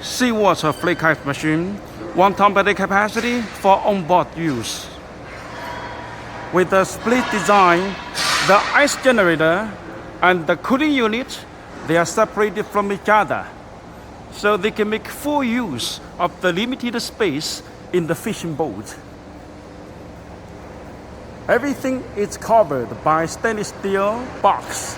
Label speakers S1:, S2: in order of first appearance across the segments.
S1: seawater flake ice machine, 1 ton per day capacity for onboard use. With the split design, the ice generator and the cooling unit, they are separated from each other, so they can make full use of the limited space in the fishing boat. Everything is covered by stainless steel box.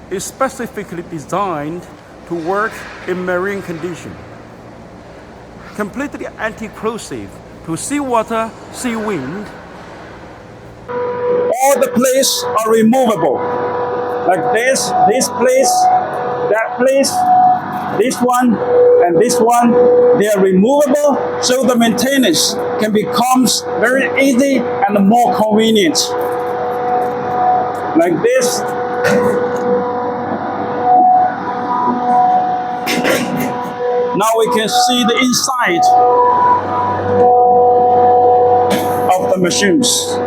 S1: It's specifically designed to work in marine conditions. Completely anti-corrosive to seawater, sea wind. All the plates are removable. Like this place, that place, this one, and this one. They are removable, so the maintenance can become very easy and more convenient. Like this. Now we can see the inside of the machines.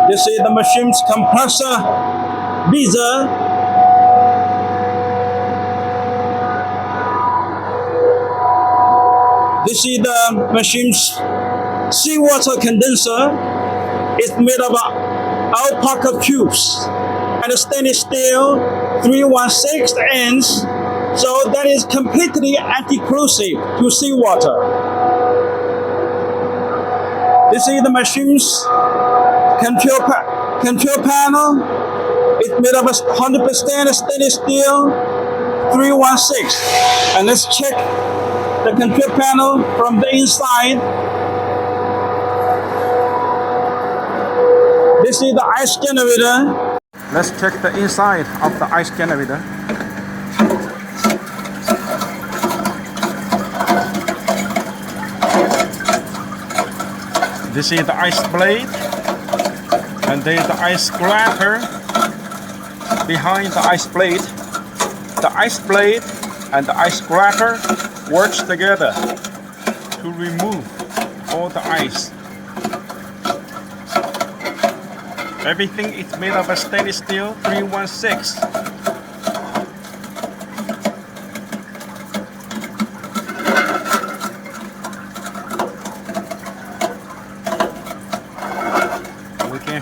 S1: You see the machine's compressor, Bitzer. You see the machine's seawater condenser. It's made of alpaca tubes and a stainless steel 3/16 inch, so that is completely anti-corrosive to seawater. You see the machine's control panel. It's made of 100% stainless steel 3/16. And let's check the control panel from the inside. This is the ice generator. Let's check the inside of the ice generator. This is the ice blade. And there's the ice scraper behind the ice blade. The ice blade and the ice scraper works together to remove all the ice. Everything is made of a stainless steel 3/16.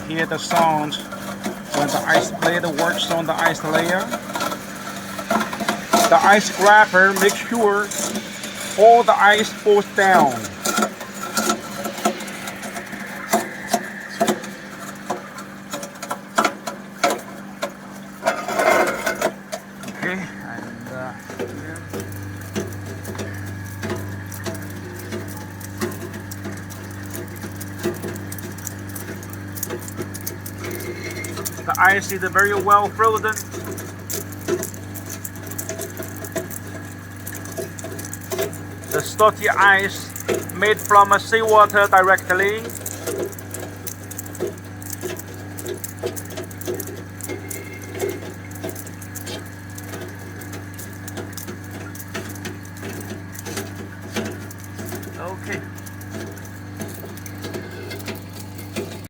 S1: Hear the sound when the ice blade works on the ice layer. The ice scraper makes sure all the ice falls down. Okay, and here. The ice is very well frozen. The salty ice made from seawater directly. Okay.